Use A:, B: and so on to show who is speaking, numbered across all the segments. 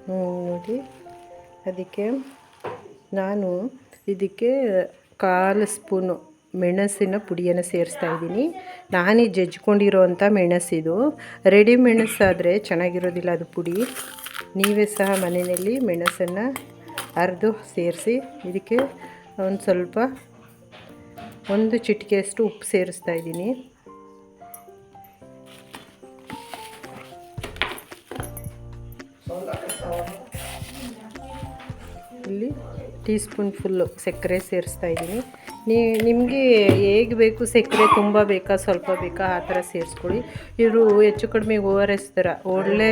A: ನೋಡಿ, ಅದಕ್ಕೆ ನಾನು ಇದಕ್ಕೆ 1/4 ಸ್ಪೂನು ಮೆಣಸಿನ ಪುಡಿಯನ್ನು ಸೇರಿಸ್ತಾ ಇದ್ದೀನಿ. ನಾನೇ ಜಜ್ಕೊಂಡಿರೋವಂಥ ಮೆಣಸಿದು. ರೆಡಿ ಮೆಣಸಾದರೆ ಚೆನ್ನಾಗಿರೋದಿಲ್ಲ ಅದು ಪುಡಿ. ನೀವೇ ಸಹ ಮನೆಯಲ್ಲಿ ಮೆಣಸನ್ನು ಅರೆದು ಸೇರಿಸಿ. ಇದಕ್ಕೆ ಒಂದು ಸ್ವಲ್ಪ 1 ಚಿಟಿಕೆಯಷ್ಟು ಉಪ್ಪು ಸೇರಿಸ್ತಾ ಇದ್ದೀನಿ. ಇಲ್ಲಿ ಟೀ ಸ್ಪೂನ್ ಫುಲ್ಲು ಸಕ್ಕರೆ ಸೇರಿಸ್ತಾ ಇದ್ದೀನಿ. ನಿಮಗೆ ಹೇಗೆ ಬೇಕು, ಸಕ್ಕರೆ ತುಂಬ ಬೇಕಾ ಸ್ವಲ್ಪ ಬೇಕಾ ಆ ಥರ ಸೇರಿಸ್ಕೊಳ್ಳಿ. ಇವರು ಹೆಚ್ಚು ಕಡಿಮೆ ORS ಥರ ಒಳ್ಳೆ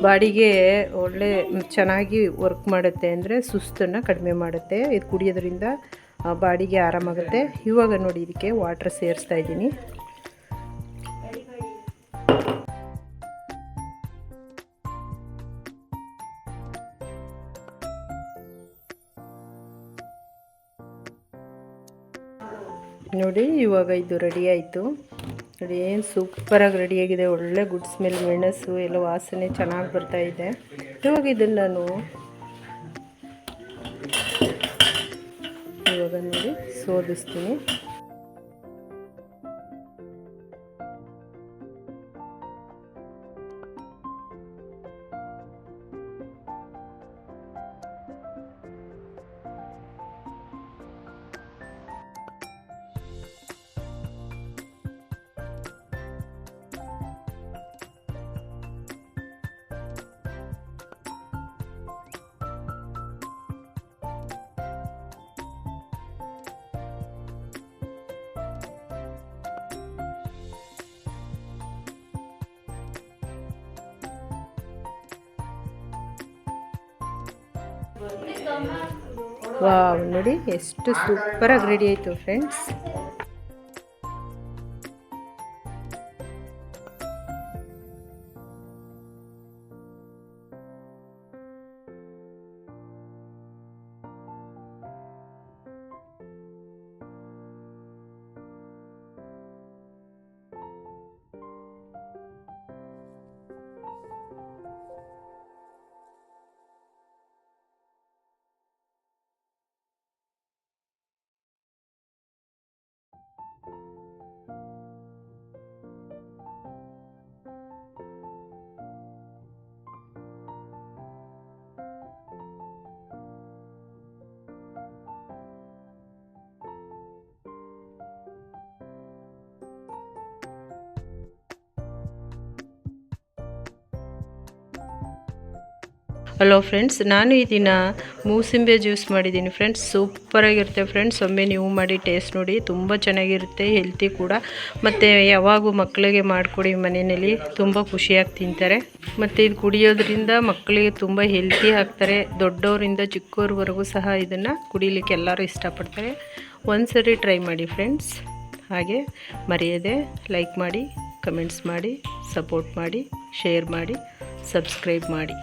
A: ಬಾಡಿಗೆ ಒಳ್ಳೆ ಚೆನ್ನಾಗಿ ವರ್ಕ್ ಮಾಡುತ್ತೆ. ಅಂದರೆ ಸುಸ್ತನ್ನು ಕಡಿಮೆ ಮಾಡುತ್ತೆ. ಇದು ಕುಡಿಯೋದ್ರಿಂದ ಬಾಡಿಗೆ ಆರಾಮಾಗುತ್ತೆ. ಇವಾಗ ನೋಡಿ, ಇದಕ್ಕೆ ವಾಟ್ರ್ ಸೇರಿಸ್ತಾ ಇದ್ದೀನಿ. ನೋಡಿ, ಇವಾಗ ಇದು ರೆಡಿ ಆಯಿತು. ನೋಡಿ, ಏನು ಸೂಪರಾಗಿ ರೆಡಿಯಾಗಿದೆ. ಒಳ್ಳೆ ಗುಡ್ ಸ್ಮೆಲ್, ಮೆಣಸು ಎಲ್ಲ ವಾಸನೆ ಚೆನ್ನಾಗಿ ಬರ್ತಾಯಿದೆ. ಇವಾಗ ಇದನ್ನು ನಾನು ನೋಡಿ ಶೋಧಿಸ್ತೀನಿ. ವಾವ್, ನೋಡಿ ಎಷ್ಟು ಸೂಪರಾಗಿ ರೆಡಿ ಆಯಿತು ಫ್ರೆಂಡ್ಸ್. ಹಲೋ ಫ್ರೆಂಡ್ಸ್, ನಾನು ಈ ದಿನ ಮೂಸಂಬಿ ಜ್ಯೂಸ್ ಮಾಡಿದ್ದೀನಿ ಫ್ರೆಂಡ್ಸ್. ಸೂಪರಾಗಿರುತ್ತೆ ಫ್ರೆಂಡ್ಸ್. ಒಮ್ಮೆ ನೀವು ಮಾಡಿ ಟೇಸ್ಟ್ ನೋಡಿ, ತುಂಬ ಚೆನ್ನಾಗಿರುತ್ತೆ, ಹೆಲ್ತಿ ಕೂಡ. ಮತ್ತು ಯಾವಾಗೂ ಮಕ್ಕಳಿಗೆ ಮಾಡಿಕೊಡಿ, ಮನೆಯಲ್ಲಿ ತುಂಬ ಖುಷಿಯಾಗಿ ತಿಂತಾರೆ. ಮತ್ತು ಇದು ಕುಡಿಯೋದ್ರಿಂದ ಮಕ್ಕಳಿಗೆ ತುಂಬ ಹೆಲ್ತಿ ಆಗ್ತಾರೆ. ದೊಡ್ಡವರಿಂದ ಚಿಕ್ಕವ್ರವರೆಗೂ ಸಹ ಇದನ್ನು ಕುಡಿಲಿಕ್ಕೆ ಎಲ್ಲರೂ ಇಷ್ಟಪಡ್ತಾರೆ. ಒಂದ್ಸರಿ ಟ್ರೈ ಮಾಡಿ ಫ್ರೆಂಡ್ಸ್. ಹಾಗೆ ಮರೆಯದೆ ಲೈಕ್ ಮಾಡಿ, ಕಮೆಂಟ್ಸ್ ಮಾಡಿ, ಸಪೋರ್ಟ್ ಮಾಡಿ, ಶೇರ್ ಮಾಡಿ, ಸಬ್ಸ್ಕ್ರೈಬ್ ಮಾಡಿ.